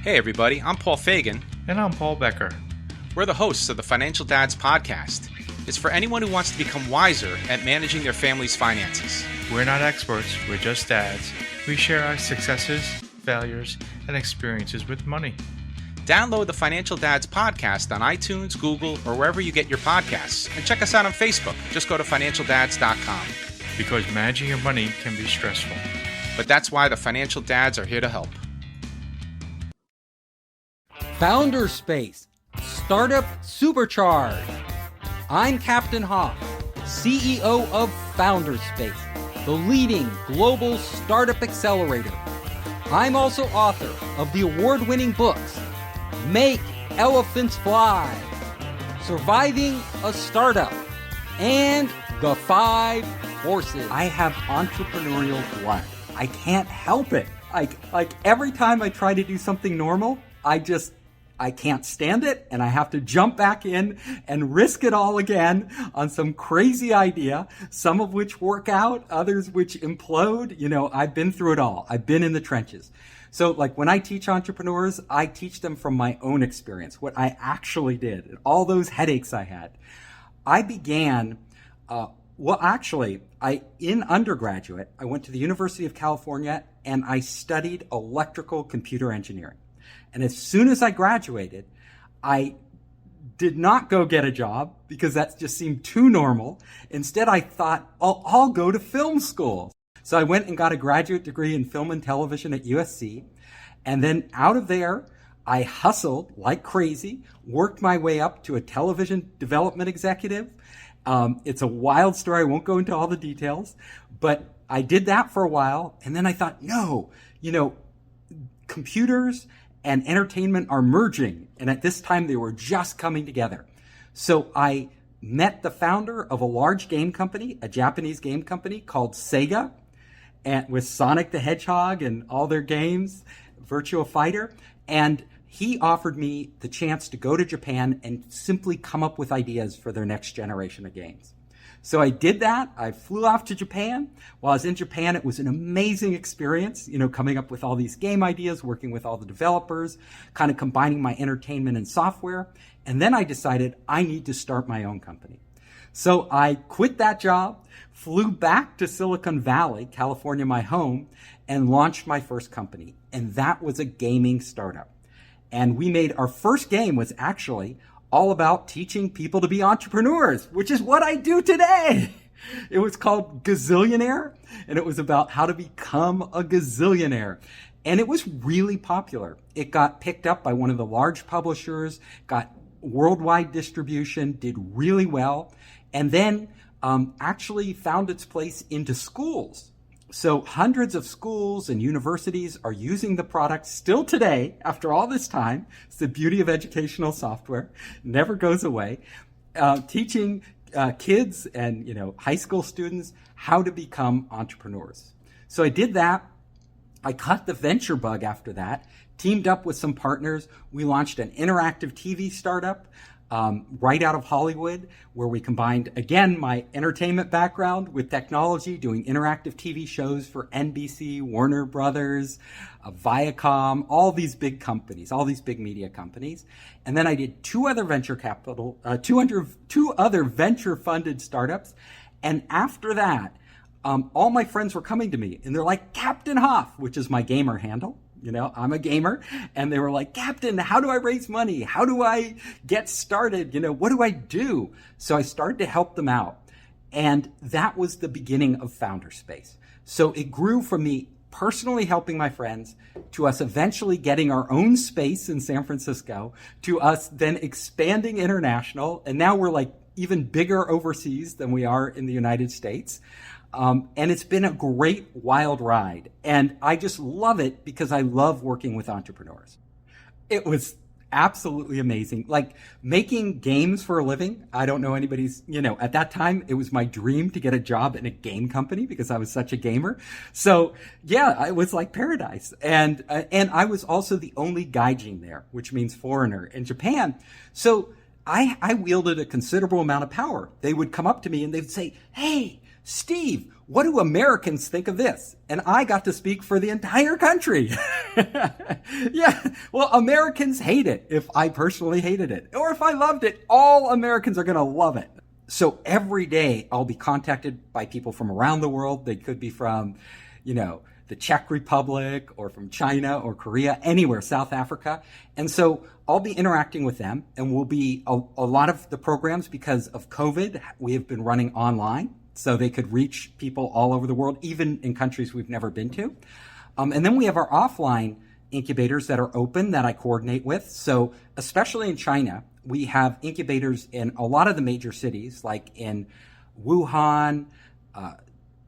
Hey everybody, I'm Paul Fagan. And I'm Paul Becker. We're the hosts of the Financial Dads Podcast. It's for anyone who wants to become wiser at managing their family's finances. We're not experts, we're just dads. We share our successes, failures, and experiences with money. Download the Financial Dads Podcast on iTunes, Google, or wherever you get your podcasts. And check us out on Facebook. Just go to financialdads.com. Because managing your money can be stressful. But that's why the Financial Dads are here to help. Founder Space, Startup Supercharged. I'm Captain Hoff, CEO of Founder Space, the leading global startup accelerator. I'm also author of the award-winning books, Make Elephants Fly, Surviving a Startup, and The 5 Forces. I have entrepreneurial blood. I can't help it. Like every time I try to do something normal, I can't stand it, and I have to jump back in and risk it all again on some crazy idea, some of which work out, others which implode. You know, I've been through it all. I've been in the trenches. So like when I teach entrepreneurs, I teach them from my own experience, what I actually did, and all those headaches I had. I began, in undergraduate, I went to the University of California and I studied electrical computer engineering. And as soon as I graduated, I did not go get a job because that just seemed too normal. Instead, I thought, I'll go to film school. So I went and got a graduate degree in film and television at USC. And then out of there, I hustled like crazy, worked my way up to a television development executive. It's a wild story. I won't go into all the details, but I did that for a while. And then I thought, no, computers and entertainment are merging. And at this time, they were just coming together. So I met the founder of a large game company, a Japanese game company called Sega, and with Sonic the Hedgehog and all their games, Virtua Fighter. And he offered me the chance to go to Japan and simply come up with ideas for their next generation of games. So I did that. I flew off to Japan. While I was in Japan, it was an amazing experience, coming up with all these game ideas, working with all the developers, kind of combining my entertainment and software. And then I decided I need to start my own company. So I quit that job, flew back to Silicon Valley, California, my home, and launched my first company. And that was a gaming startup. And we made our first game was actually all about teaching people to be entrepreneurs, which is what I do today. It was called Gazillionaire, and it was about how to become a gazillionaire. And it was really popular. It got picked up by one of the large publishers, got worldwide distribution, did really well, and then actually found its place into schools. So hundreds of schools and universities are using the product still today, after all this time. It's the beauty of educational software. It never goes away. Teaching kids and high school students how to become entrepreneurs. So I did that. I caught the venture bug after that, teamed up with some partners. We launched an interactive TV startup right out of Hollywood, where we combined, again, my entertainment background with technology, doing interactive TV shows for NBC, Warner Brothers, Viacom, all these big companies, all these big media companies. And then I did two other venture-funded startups. And after that, all my friends were coming to me, and they're like, Captain Hoff, which is my gamer handle. I'm a gamer. And they were like, Captain, how do I raise money? How do I get started? What do I do? So I started to help them out. And that was the beginning of Founder Space. So it grew from me personally helping my friends to us eventually getting our own space in San Francisco, to us then expanding international. And now we're like even bigger overseas than we are in the United States. And it's been a great wild ride. And I just love it because I love working with entrepreneurs. It was absolutely amazing. Like making games for a living. I don't know anybody's, at that time, it was my dream to get a job in a game company because I was such a gamer. So yeah, it was like paradise. And I was also the only gaijin there, which means foreigner in Japan. So I wielded a considerable amount of power. They would come up to me and they'd say, hey, Steve, what do Americans think of this? And I got to speak for the entire country. Yeah, well, Americans hate it if I personally hated it. Or if I loved it, all Americans are going to love it. So every day I'll be contacted by people from around the world. They could be from, the Czech Republic or from China or Korea, anywhere, South Africa. And so I'll be interacting with them, and we'll be a lot of the programs, because of COVID, we have been running online. So they could reach people all over the world, even in countries we've never been to. And then we have our offline incubators that are open that I coordinate with. So especially in China, we have incubators in a lot of the major cities, like in Wuhan,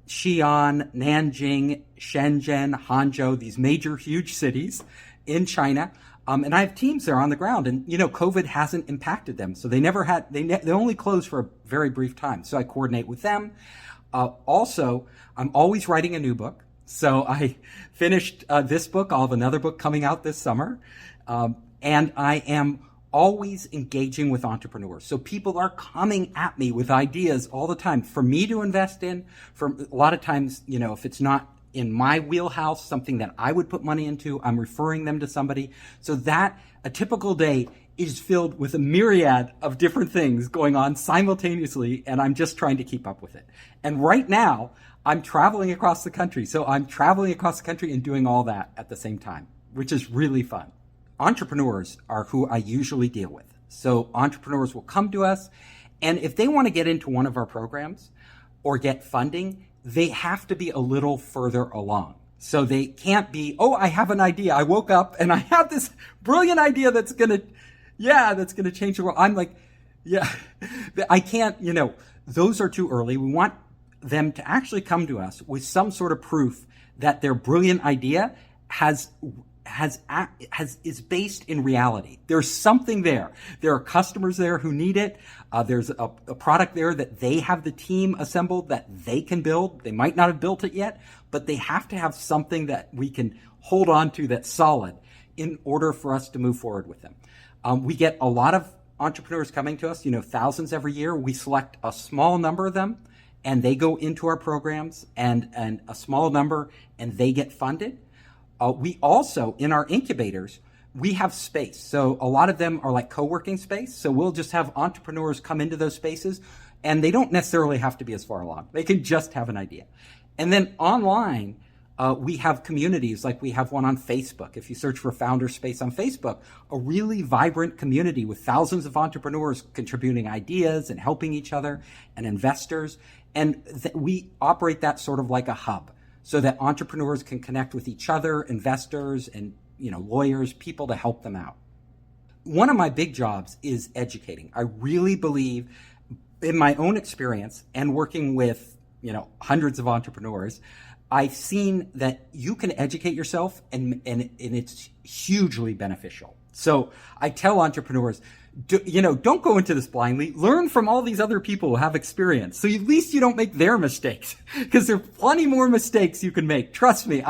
Xi'an, Nanjing, Shenzhen, Hangzhou, these major, huge cities in China. And I have teams there on the ground, and COVID hasn't impacted them, so they only closed for a very brief time. So I coordinate with them. Also, I'm always writing a new book. So I finished this book. I'll have another book coming out this summer, and I am always engaging with entrepreneurs. So people are coming at me with ideas all the time for me to invest in. For a lot of times, if it's not in my wheelhouse, something that I would put money into, I'm referring them to somebody. So that a typical day is filled with a myriad of different things going on simultaneously, and I'm just trying to keep up with it. And right now, I'm traveling across the country. So I'm traveling across the country and doing all that at the same time, which is really fun. Entrepreneurs are who I usually deal with. So entrepreneurs will come to us, and if they want to get into one of our programs or get funding, they have to be a little further along. So they can't be, I have an idea. I woke up and I have this brilliant idea that's going to change the world. I'm like, I can't, those are too early. We want them to actually come to us with some sort of proof that their brilliant idea is based in reality. There's something there. There are customers there who need it. There's a product there that they have the team assembled that they can build. They might not have built it yet, but they have to have something that we can hold on to that's solid in order for us to move forward with them. We get a lot of entrepreneurs coming to us, thousands every year. We select a small number of them, and they go into our programs, and a small number, and they get funded. We also, in our incubators, we have space. So a lot of them are like co-working space. So we'll just have entrepreneurs come into those spaces, and they don't necessarily have to be as far along. They can just have an idea. And then online, we have communities, like we have one on Facebook. If you search for Founder Space on Facebook, a really vibrant community with thousands of entrepreneurs contributing ideas and helping each other, and investors. And we operate that sort of like a hub, so that entrepreneurs can connect with each other, investors and lawyers, people to help them out. One of my big jobs is educating. I really believe, in my own experience and working with hundreds of entrepreneurs, I've seen that you can educate yourself, and it's hugely beneficial. So I tell entrepreneurs, don't go into this blindly. Learn from all these other people who have experience, so at least you don't make their mistakes, because there are plenty more mistakes you can make. Trust me.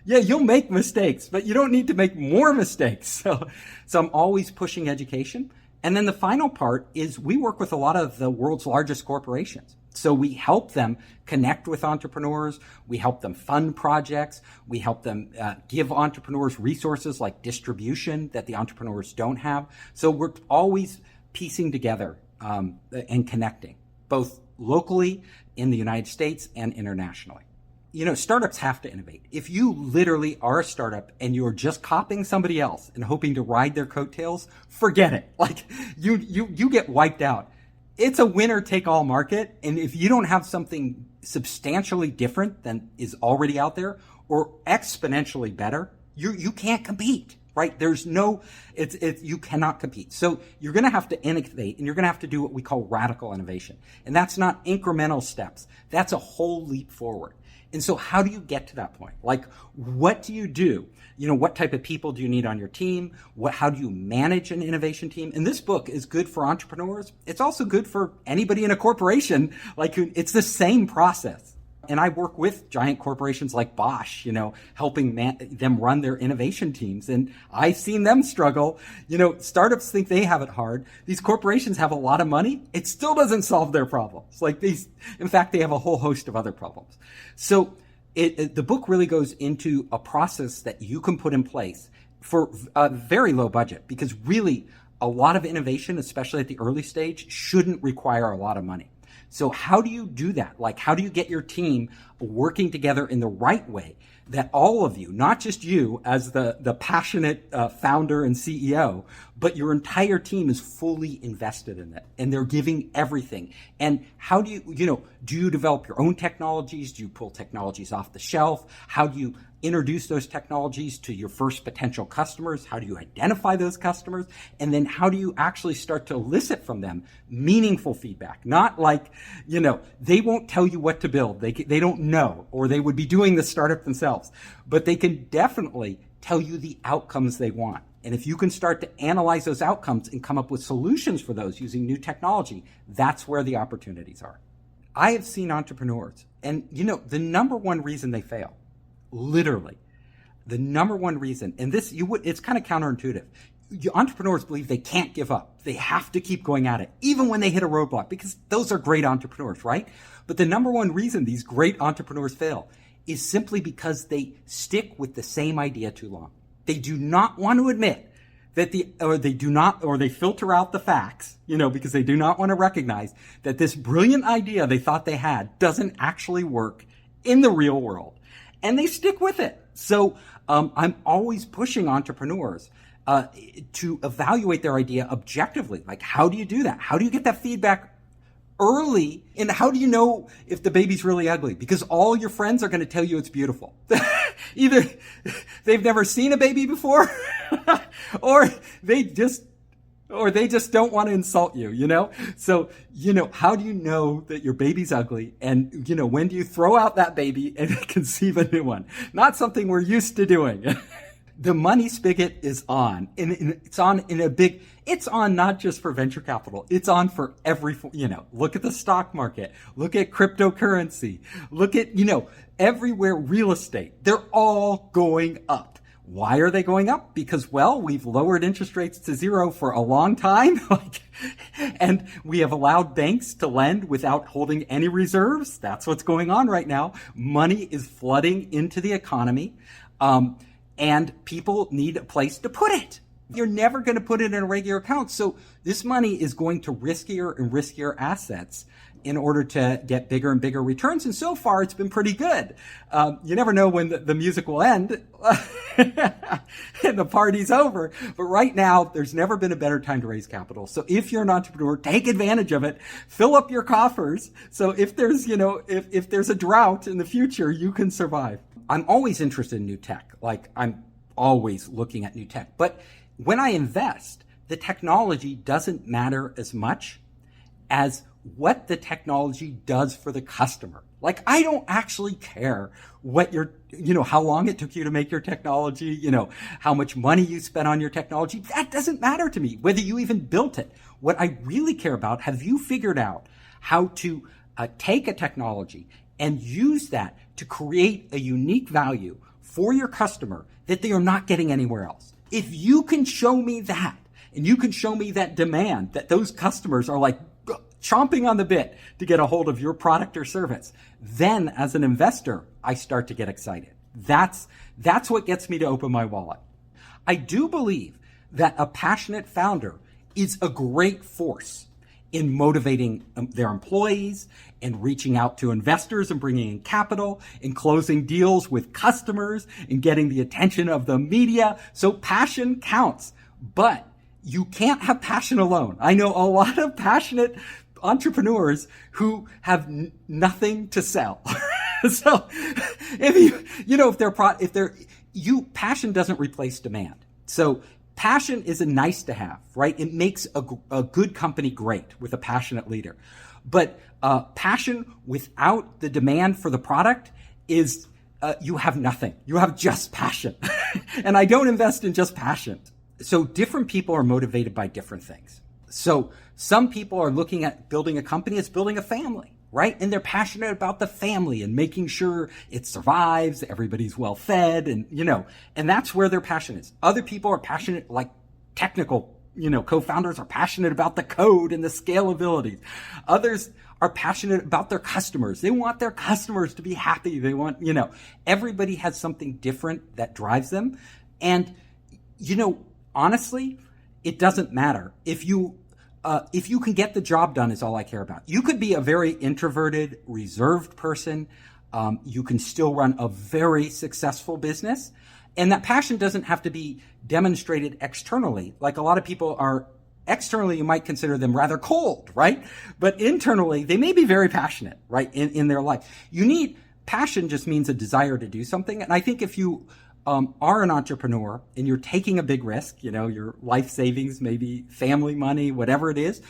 You'll make mistakes, but you don't need to make more mistakes. So I'm always pushing education. And then the final part is we work with a lot of the world's largest corporations. So we help them connect with entrepreneurs. We help them fund projects. We help them give entrepreneurs resources like distribution that the entrepreneurs don't have. So we're always piecing together and connecting, both locally in the United States and internationally. Startups have to innovate. If you literally are a startup and you're just copying somebody else and hoping to ride their coattails, forget it. Like you get wiped out. It's a winner-take-all market, and if you don't have something substantially different than is already out there or exponentially better, you can't compete, right? You cannot compete. So you're going to have to innovate, and you're going to have to do what we call radical innovation. And that's not incremental steps. That's a whole leap forward. And so how do you get to that point? Like, what do you do? What type of people do you need on your team? How do you manage an innovation team? And this book is good for entrepreneurs. It's also good for anybody in a corporation. It's the same process. and I work with giant corporations like Bosch, helping them run their innovation teams. And I've seen them struggle. Startups think they have it hard. These corporations have a lot of money. It still doesn't solve their problems. In fact, they have a whole host of other problems. So the book really goes into a process that you can put in place for a very low budget, because really a lot of innovation, especially at the early stage, shouldn't require a lot of money. So how do you do that? How do you get your team working together in the right way that all of you, not just you as the passionate founder and CEO, but your entire team is fully invested in it and they're giving everything? And how do do you develop your own technologies? Do you pull technologies off the shelf? How do you introduce those technologies to your first potential customers? How do you identify those customers? And then how do you actually start to elicit from them meaningful feedback? Not they won't tell you what to build. They don't know, or they would be doing the startup themselves, but they can definitely tell you the outcomes they want. And if you can start to analyze those outcomes and come up with solutions for those using new technology, that's where the opportunities are. I have seen entrepreneurs, and the number one reason they fail, literally, the number one reason, and it's kind of counterintuitive. Entrepreneurs believe they can't give up. They have to keep going at it, even when they hit a roadblock, because those are great entrepreneurs, right? But the number one reason these great entrepreneurs fail is simply because they stick with the same idea too long. They do not want to admit that they filter out the facts, because they do not want to recognize that this brilliant idea they thought they had doesn't actually work in the real world. And they stick with it. So I'm always pushing entrepreneurs to evaluate their idea objectively. How do you do that? How do you get that feedback early? And how do you know if the baby's really ugly? Because all your friends are going to tell you it's beautiful. Either they've never seen a baby before, or they just don't want to insult you, So, how do you know that your baby's ugly? And, when do you throw out that baby and conceive a new one? Not something we're used to doing. The money spigot is on, and it's on not just for venture capital. It's on for look at the stock market, look at cryptocurrency, look at, everywhere, real estate. They're all going up. Why are they going up? Because, we've lowered interest rates to zero for a long time, and we have allowed banks to lend without holding any reserves. That's what's going on right now. Money is flooding into the economy, and people need a place to put it. You're never going to put it in a regular account. So this money is going to riskier and riskier assets in order to get bigger and bigger returns. And so far, it's been pretty good. You never know when the music will end and the party's over. But right now, there's never been a better time to raise capital. So if you're an entrepreneur, take advantage of it. Fill up your coffers. So if there's, if there's a drought in the future, you can survive. I'm always interested in new tech. I'm always looking at new tech. But when I invest, the technology doesn't matter as much as what the technology does for the customer. I don't actually care what how long it took you to make your technology, how much money you spent on your technology. That doesn't matter to me, whether you even built it. What I really care about, have you figured out how to take a technology and use that to create a unique value for your customer that they are not getting anywhere else? If you can show me that, and you can show me that demand, that those customers are chomping on the bit to get a hold of your product or service, then as an investor, I start to get excited. That's what gets me to open my wallet. I do believe that a passionate founder is a great force in motivating their employees and reaching out to investors and bringing in capital and closing deals with customers and getting the attention of the media. So passion counts, but you can't have passion alone. I know a lot of passionate entrepreneurs who have nothing to sell. So passion doesn't replace demand. So passion is a nice to have, right? It makes a good company great with a passionate leader. But passion without the demand for the product is you have nothing. You have just passion. And I don't invest in just passion. So different people are motivated by different things. So some people are looking at building a company as building a family. right? And they're passionate about the family and making sure it survives, everybody's well fed, and, and that's where their passion is. Other people are passionate, like technical, co-founders are passionate about the code and the scalability. Others are passionate about their customers. They want their customers to be happy. They want, everybody has something different that drives them. And, honestly, it doesn't matter. If you can get the job done is all I care about. You could be a very introverted, reserved person. You can still run a very successful business. And that passion doesn't have to be demonstrated externally. Like a lot of people are externally, you might consider them rather cold, right? But internally, they may be very passionate, right? In their life. Passion just means a desire to do something. And I think if you are an entrepreneur and you're taking a big risk, your life savings, maybe family money, whatever it is,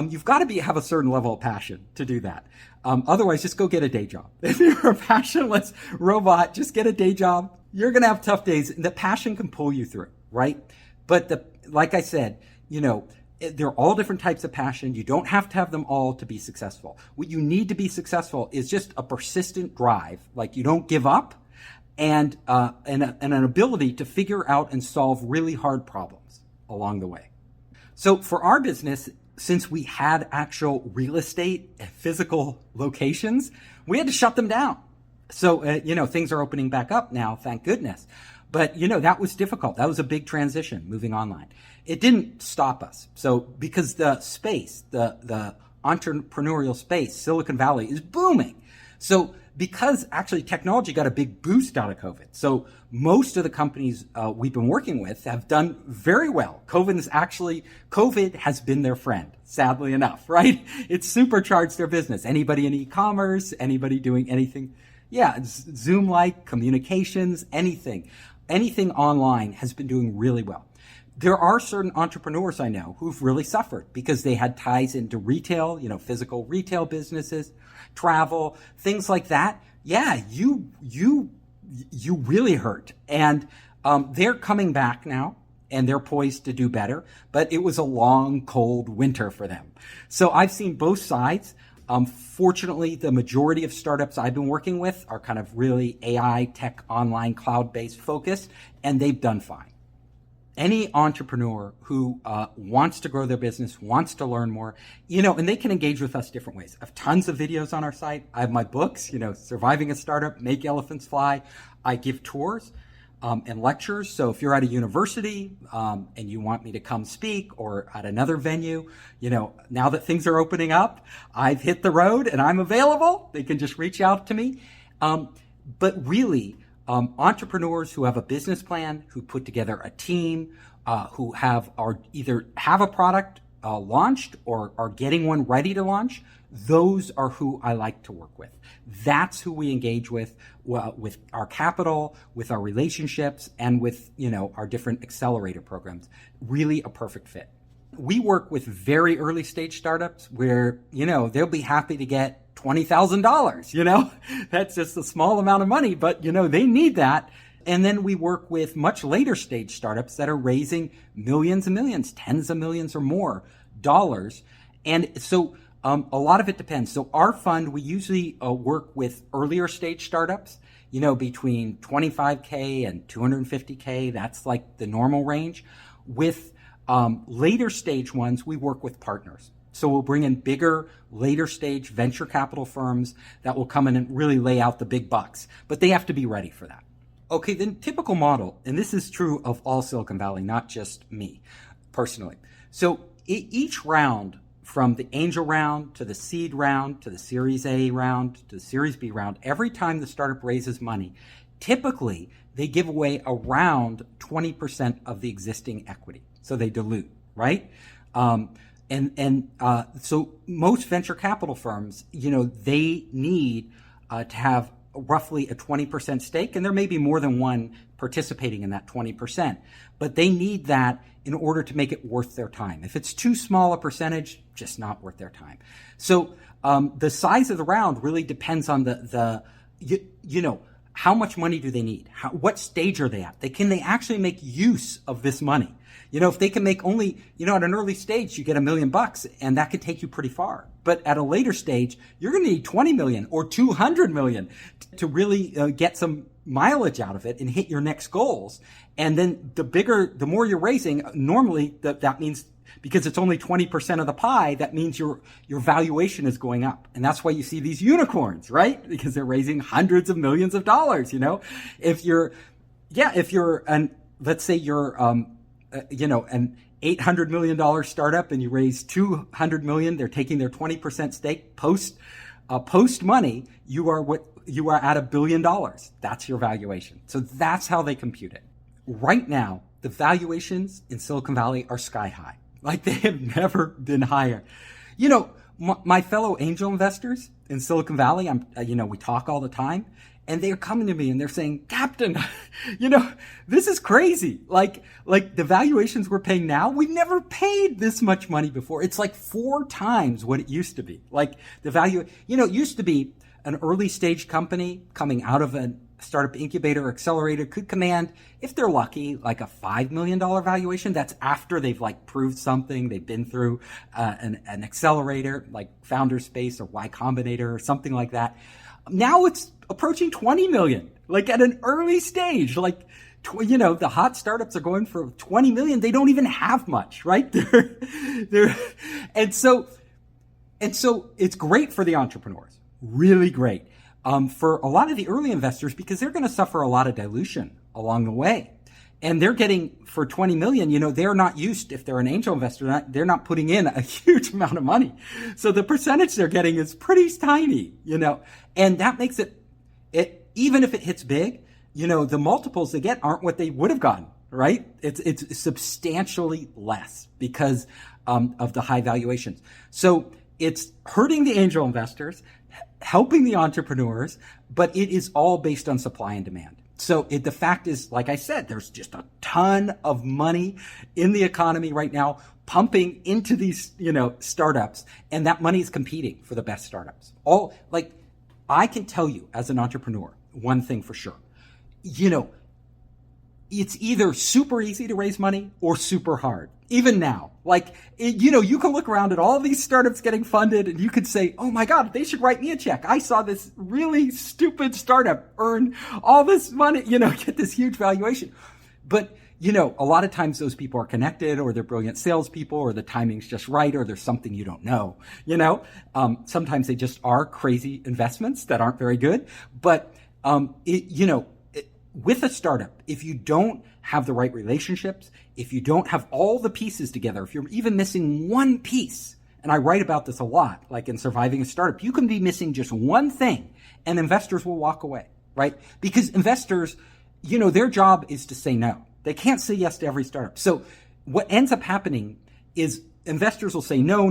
you've got to have a certain level of passion to do that. Otherwise, just go get a day job. If you're a passionless robot, just get a day job. You're going to have tough days. The passion can pull you through, right? But like I said, they're all different types of passion. You don't have to have them all to be successful. What you need to be successful is just a persistent drive. Like you don't give up. And an ability to figure out and solve really hard problems along the way. So for our business, since we had actual real estate and physical locations, we had to shut them down. So, things are opening back up now, thank goodness. But, that was difficult. That was a big transition, moving online. It didn't stop us. So because the space, the entrepreneurial space, Silicon Valley is booming. So because actually technology got a big boost out of COVID. So most of the companies we've been working with have done very well. COVID has been their friend, sadly enough, right? It's supercharged their business. Anybody in e-commerce, anybody doing anything. Yeah, Zoom-like communications, anything online has been doing really well. There are certain entrepreneurs I know who've really suffered because they had ties into retail, physical retail businesses, travel, things like that. Yeah, you really hurt. And they're coming back now and they're poised to do better. But it was a long, cold winter for them. So I've seen both sides. Fortunately, the majority of startups I've been working with are kind of really AI, tech, online, cloud-based focused, and they've done fine. Any entrepreneur who wants to grow their business, wants to learn more, and they can engage with us different ways. I have tons of videos on our site. I have my books, Surviving a Startup, Make Elephants Fly. I give tours and lectures. So if you're at a university and you want me to come speak or at another venue, now that things are opening up, I've hit the road and I'm available. They can just reach out to me. But really, entrepreneurs who have a business plan, who put together a team, who either have a product launched or are getting one ready to launch, those are who I like to work with. That's who we engage with our capital, with our relationships, and with our different accelerator programs. Really a perfect fit. We work with very early stage startups where they'll be happy to get $20,000, that's just a small amount of money, but they need that. And then we work with much later stage startups that are raising millions and millions, tens of millions or more dollars. And so a lot of it depends. So our fund, we usually work with earlier stage startups, between 25K and 250K. That's like the normal range. With later stage ones, we work with partners. So we'll bring in bigger, later stage venture capital firms that will come in and really lay out the big bucks. But they have to be ready for that. Okay, the typical model, and this is true of all Silicon Valley, not just me personally. So each round, from the angel round to the seed round to the Series A round to the Series B round, every time the startup raises money, typically they give away around 20% of the existing equity. So they dilute, right? So most venture capital firms, they need to have roughly a 20% stake, and there may be more than one participating in that 20%, but they need that in order to make it worth their time. If it's too small a percentage, just not worth their time. So the size of the round really depends on how much money do they need? What stage are they at? Can they actually make use of this money? If they can make only, at an early stage, you get $1 million and that could take you pretty far. But at a later stage, you're going to need 20 million or 200 million to really get some mileage out of it and hit your next goals. And then the more you're raising, normally that means, because it's only 20% of the pie, that means your valuation is going up. And that's why you see these unicorns, right? Because they're raising hundreds of millions of dollars, If you're let's say you're, an $800 million startup and you raise $200 million, they're taking their 20% stake post money, you are at $1 billion. That's your valuation. So that's how they compute it. Right now, the valuations in Silicon Valley are sky high. Like they have never been higher. My fellow angel investors in Silicon Valley, we talk all the time, and they're coming to me and they're saying, Captain, this is crazy. Like the valuations we're paying now, we've never paid this much money before. It's like 4 times what it used to be. Like the value, it used to be an early stage company coming out of a startup incubator or accelerator could command, if they're lucky, like a $5 million valuation. That's after they've proved something. They've been through an accelerator like Founder Space or Y Combinator or something like that. Now it's approaching 20 million, like at an early stage. The hot startups are going for 20 million. They don't even have much, right? And so it's great for the entrepreneurs, really great. For a lot of the early investors, because they're going to suffer a lot of dilution along the way. And they're getting, for 20 million, they're not used, if they're an angel investor, they're not putting in a huge amount of money. So the percentage they're getting is pretty tiny, and that makes it, even if it hits big, the multiples they get aren't what they would have gotten, right? It's substantially less because of the high valuations. So it's hurting the angel investors, helping the entrepreneurs, but it is all based on supply and demand. So the fact is, like I said, there's just a ton of money in the economy right now pumping into these, startups, and that money is competing for the best startups. I can tell you as an entrepreneur, one thing for sure, it's either super easy to raise money or super hard. Even now, you can look around at all these startups getting funded and you could say, oh my God, they should write me a check. I saw this really stupid startup earn all this money, get this huge valuation. But, a lot of times those people are connected, or they're brilliant salespeople, or the timing's just right, or there's something you don't know, sometimes they just are crazy investments that aren't very good. But, with a startup, if you don't have the right relationships, if you don't have all the pieces together, if you're even missing one piece, and I write about this a lot, like in Surviving a Startup, you can be missing just one thing and investors will walk away, right? Because investors, their job is to say no. They can't say yes to every startup. So what ends up happening is investors will say no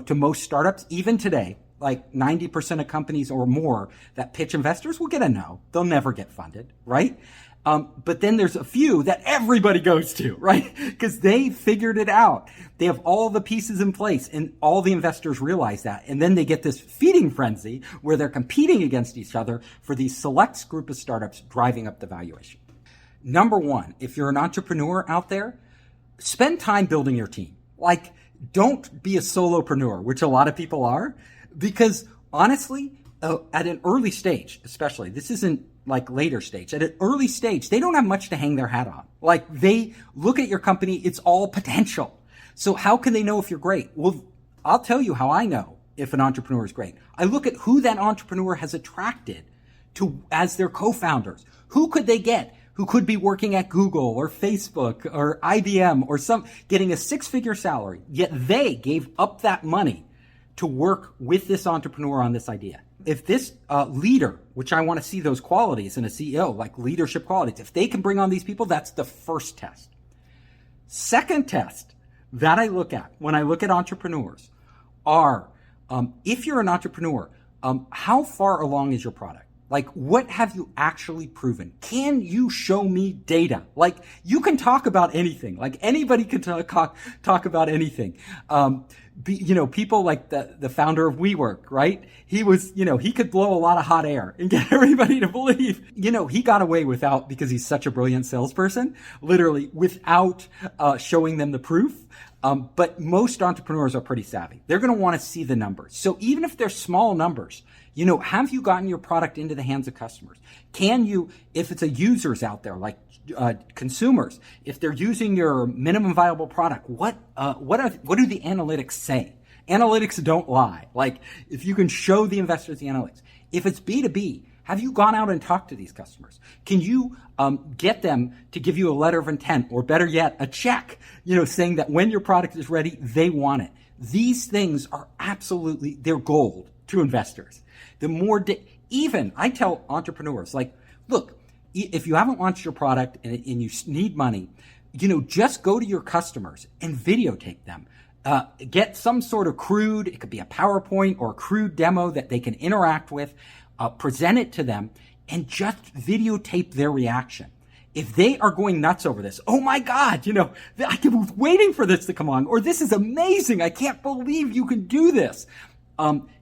to most startups, even today. Like 90% of companies or more that pitch investors will get a no. They'll never get funded, right? But then there's a few that everybody goes to, right? Because they figured it out. They have all the pieces in place, and all the investors realize that. And then they get this feeding frenzy where they're competing against each other for these select group of startups driving up the valuation. Number one, if you're an entrepreneur out there, spend time building your team. Don't be a solopreneur, which a lot of people are. Because honestly, at an early stage, especially, this isn't like later stage, at an early stage, they don't have much to hang their hat on. They look at your company, it's all potential. So how can they know if you're great? Well, I'll tell you how I know if an entrepreneur is great. I look at who that entrepreneur has attracted to as their co-founders. Who could they get? Who could be working at Google or Facebook or IBM or getting a 6-figure salary, yet they gave up that money to work with this entrepreneur on this idea. If this leader, which I want to see those qualities in a CEO, like leadership qualities, if they can bring on these people, that's the first test. Second test that I look at when I look at entrepreneurs are, if you're an entrepreneur, how far along is your product? Like, what have you actually proven? Can you show me data? Like, you can talk about anything. Like, anybody can talk about anything. People like the founder of WeWork, right? He was, he could blow a lot of hot air and get everybody to believe, he got away because he's such a brilliant salesperson, literally without showing them the proof. But most entrepreneurs are pretty savvy. They're going to want to see the numbers. So even if they're small numbers, have you gotten your product into the hands of customers? Can you, if it's a users out there, like consumers, if they're using your minimum viable product, what do the analytics say? Analytics don't lie. Like, if you can show the investors the analytics. If it's B2B, have you gone out and talked to these customers? Can you get them to give you a letter of intent, or better yet, a check, saying that when your product is ready, they want it? These things are they're gold to investors. The more, even I tell entrepreneurs, like, look, if you haven't launched your product and you need money, just go to your customers and videotape them. Get some sort of crude, it could be a PowerPoint or a crude demo that they can interact with, present it to them, and just videotape their reaction. If they are going nuts over this, oh my God, I was waiting for this to come on, or this is amazing, I can't believe you can do this.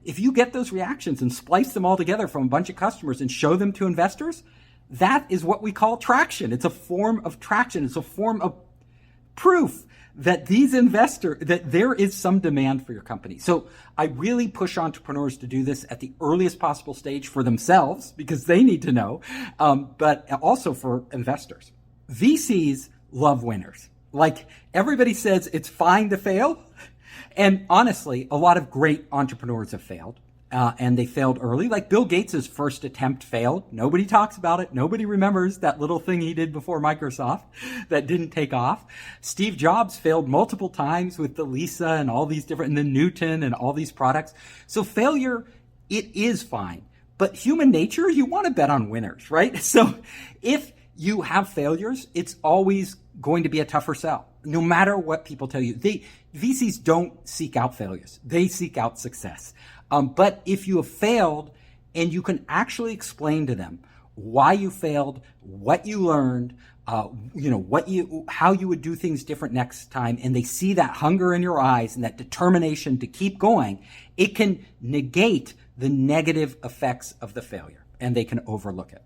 If you get those reactions and splice them all together from a bunch of customers and show them to investors, that is what we call traction. It's a form of traction. It's a form of proof that that there is some demand for your company. So I really push entrepreneurs to do this at the earliest possible stage for themselves, because they need to know, but also for investors. VCs love winners. Like, everybody says it's fine to fail. And honestly, a lot of great entrepreneurs have failed. And they failed early. Like, Bill Gates' first attempt failed. Nobody talks about it. Nobody remembers that little thing he did before Microsoft that didn't take off. Steve Jobs failed multiple times with the Lisa and all these different, and the Newton and all these products. So failure, it is fine. But human nature, you want to bet on winners, right? So if you have failures, it's always going to be a tougher sell, no matter what people tell you. VCs don't seek out failures. They seek out success. But if you have failed and you can actually explain to them why you failed, what you learned, how you would do things different next time, and they see that hunger in your eyes and that determination to keep going, it can negate the negative effects of the failure, and they can overlook it.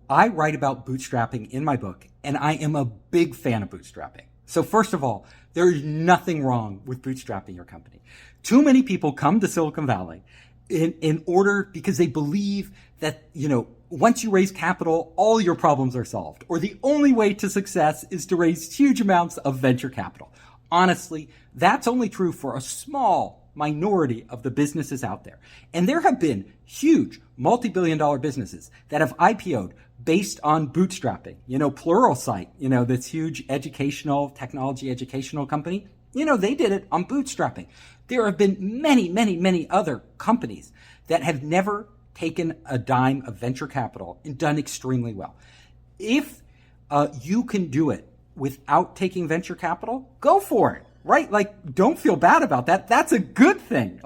I write about bootstrapping in my book, and I am a big fan of bootstrapping. So first of all, there is nothing wrong with bootstrapping your company. Too many people come to Silicon Valley because they believe that, once you raise capital, all your problems are solved, or the only way to success is to raise huge amounts of venture capital. Honestly, that's only true for a small minority of the businesses out there. And there have been huge multi-billion-dollar businesses that have IPO'd based on bootstrapping. Pluralsight, this huge technology educational company, they did it on bootstrapping. There have been many, many, many other companies that have never taken a dime of venture capital and done extremely well. If you can do it without taking venture capital, go for it, right? Like, don't feel bad about that. That's a good thing.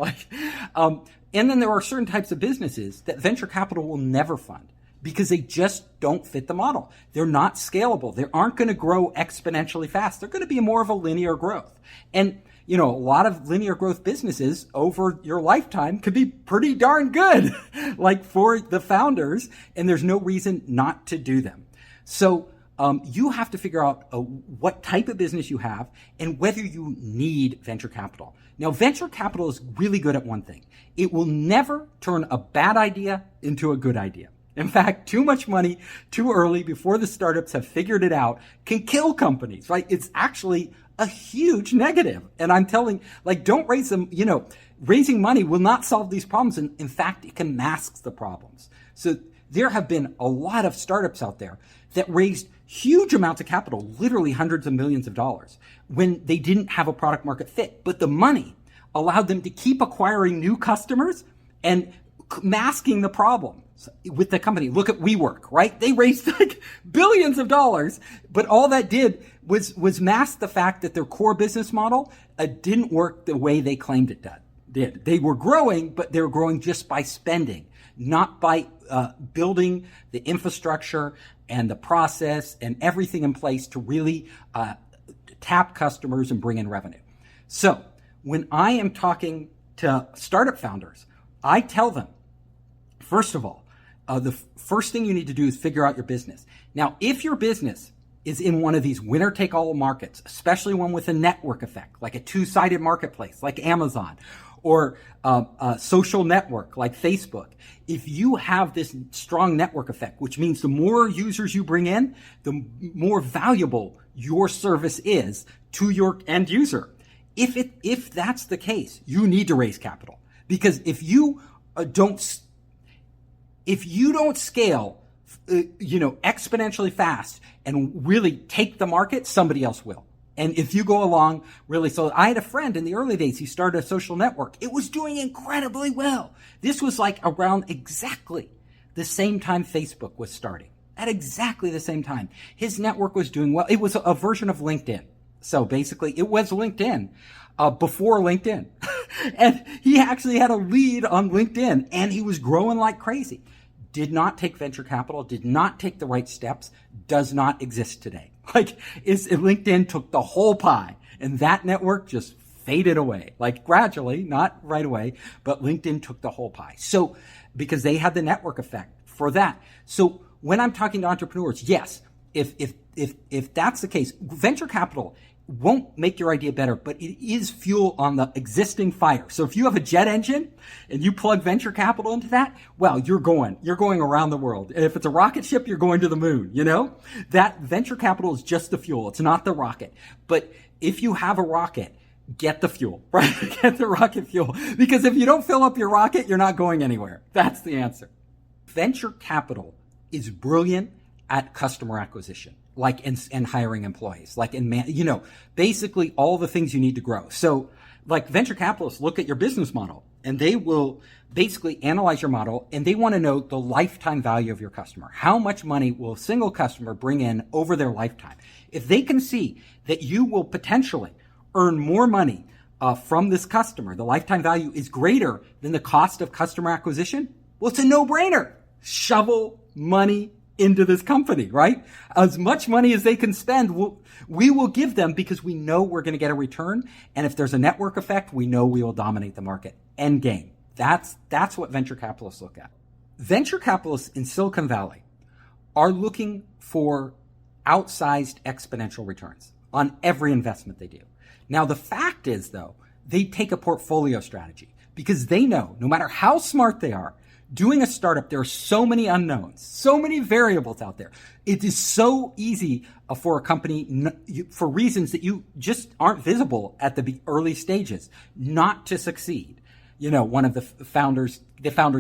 And then there are certain types of businesses that venture capital will never fund, because they just don't fit the model. They're not scalable. They aren't going to grow exponentially fast. They're going to be more of a linear growth. And, a lot of linear growth businesses over your lifetime could be pretty darn good, like for the founders, and there's no reason not to do them. So you have to figure out what type of business you have and whether you need venture capital. Now, venture capital is really good at one thing. It will never turn a bad idea into a good idea. In fact, too much money too early before the startups have figured it out can kill companies, right? It's actually a huge negative. And I'm telling, don't raise them, raising money will not solve these problems. And in fact, it can mask the problems. So there have been a lot of startups out there that raised huge amounts of capital, literally hundreds of millions of dollars, when they didn't have a product market fit. But the money allowed them to keep acquiring new customers and masking the problem with the company. Look at WeWork, right? They raised billions of dollars, but all that did was mask the fact that their core business model didn't work the way they claimed it did. They were growing, but they were growing just by spending, not by building the infrastructure and the process and everything in place to really tap customers and bring in revenue. So when I am talking to startup founders, I tell them, first of all, the first thing you need to do is figure out your business. Now, if your business is in one of these winner-take-all markets, especially one with a network effect, like a two-sided marketplace, like Amazon, or a social network like Facebook, if you have this strong network effect, which means the more users you bring in, the more valuable your service is to your end user. If that's the case, you need to raise capital, because if you don't scale, exponentially fast and really take the market, somebody else will. And if you go along really slow, I had a friend in the early days, he started a social network. It was doing incredibly well. This was like around exactly the same time Facebook was starting. At exactly the same time. His network was doing well. It was a version of LinkedIn. So basically it was LinkedIn before LinkedIn. And he actually had a lead on LinkedIn and he was growing like crazy. Did not take venture capital, did not take the right steps, does not exist today. LinkedIn took the whole pie and that network just faded away, like gradually, not right away, but LinkedIn took the whole pie. So because they had the network effect for that. So when I'm talking to entrepreneurs, yes, if that's the case, venture capital won't make your idea better, but it is fuel on the existing fire. So if you have a jet engine and you plug venture capital into that, well, you're going around the world. And if it's a rocket ship, you're going to the moon, That venture capital is just the fuel. It's not the rocket. But if you have a rocket, get the fuel, right? Get the rocket fuel. Because if you don't fill up your rocket, you're not going anywhere. That's the answer. Venture capital is brilliant at customer acquisition, like and hiring employees, like basically all the things you need to grow. So like venture capitalists look at your business model and they will basically analyze your model and they want to know the lifetime value of your customer. How much money will a single customer bring in over their lifetime? If they can see that you will potentially earn more money from this customer, the lifetime value is greater than the cost of customer acquisition, well, it's a no-brainer. Shovel money into this company, right? As much money as they can spend, we will give them because we know we're going to get a return. And if there's a network effect, we know we will dominate the market. End game. That's what venture capitalists look at. Venture capitalists in Silicon Valley are looking for outsized exponential returns on every investment they do. Now, the fact is, though, they take a portfolio strategy because they know no matter how smart they are, doing a startup, there are so many unknowns, so many variables out there. It is so easy for a company, for reasons that you just aren't visible at the early stages, not to succeed. One of the founders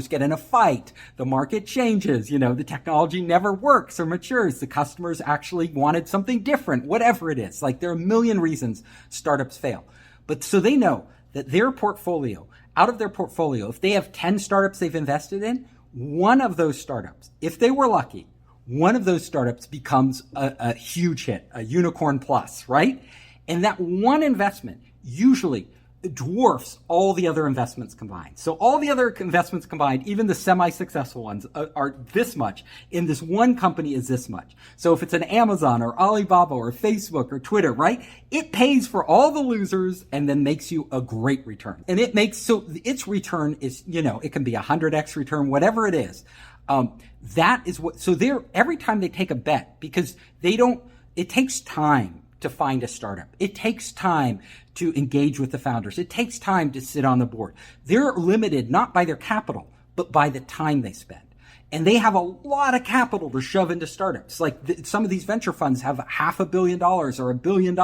get in a fight, the market changes, the technology never works or matures, the customers actually wanted something different, whatever it is. Like there are a million reasons startups fail. But so they know that their portfolio, out of their portfolio, if they have 10 startups they've invested in, one of those startups, if they were lucky, one of those startups becomes a huge hit, a unicorn plus, right? And that one investment usually dwarfs all the other investments combined. So all the other investments combined, even the semi-successful ones, are this much. In this one company is this much. So if it's an Amazon or Alibaba or Facebook or Twitter, right? It pays for all the losers and then makes you a great return. And so its return is, it can be 100x return, whatever it is. That is every time they take a bet, because it takes time to find a startup. It takes time to engage with the founders. It takes time to sit on the board. They're limited not by their capital, but by the time they spend. And they have a lot of capital to shove into startups. Like some of these venture funds have $500 million or $1 billion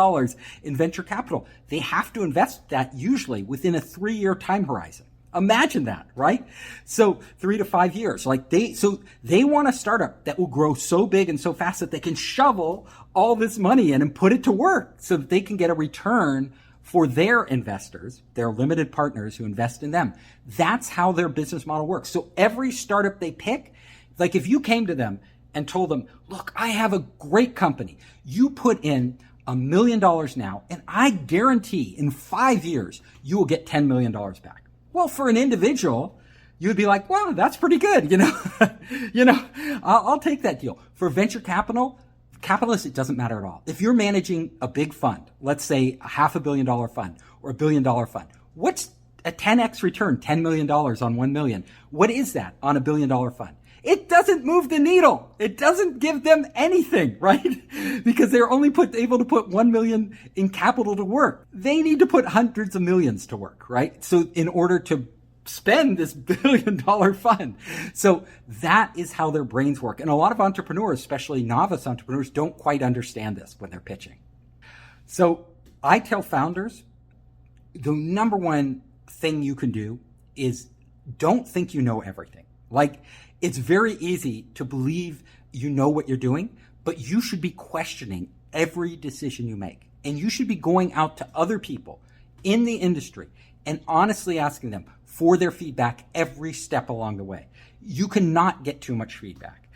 in venture capital. They have to invest that usually within a 3-year time horizon. Imagine that, right? So 3 to 5 years. They want a startup that will grow so big and so fast that they can shovel all this money in and put it to work so that they can get a return for their investors, their limited partners who invest in them. That's how their business model works. So every startup they pick, like if you came to them and told them, look, I have a great company. You put in $1 million now, and I guarantee in 5 years, you will get $10 million back. Well, for an individual, you would be like, wow, that's pretty good. I'll take that deal. For venture capitalists, it doesn't matter at all. If you're managing a big fund, let's say a $500 million fund or $1 billion fund, what's a 10x return, $10 million on 1 million? What is that on a $1 billion fund? It doesn't move the needle. It doesn't give them anything, right? Because they're only able to put 1 million in capital to work. They need to put hundreds of millions to work, right? So in order to spend this $1 billion fund. So that is how their brains work. And a lot of entrepreneurs, especially novice entrepreneurs, don't quite understand this when they're pitching. So I tell founders, the number one thing you can do is don't think you know everything. Like, it's very easy to believe you know what you're doing, but you should be questioning every decision you make. And you should be going out to other people in the industry and honestly asking them for their feedback every step along the way. You cannot get too much feedback.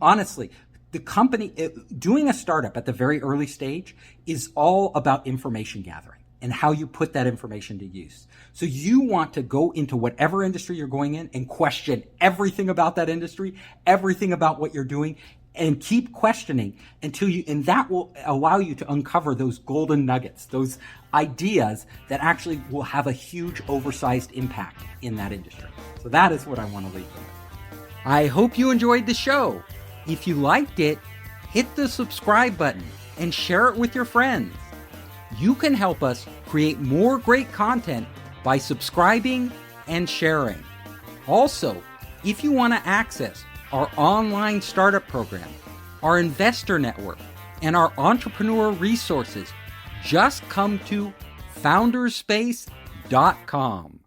Honestly, the company, doing a startup at the very early stage is all about information gathering and how you put that information to use. So you want to go into whatever industry you're going in and question everything about that industry, everything about what you're doing, and keep questioning and that will allow you to uncover those golden nuggets, those ideas that actually will have a huge oversized impact in that industry. So that is what I want to leave them with. I hope you enjoyed the show. If you liked it, hit the subscribe button and share it with your friends. You can help us create more great content by subscribing and sharing. Also, if you want to access our online startup program, our investor network, and our entrepreneur resources, just come to founderspace.com.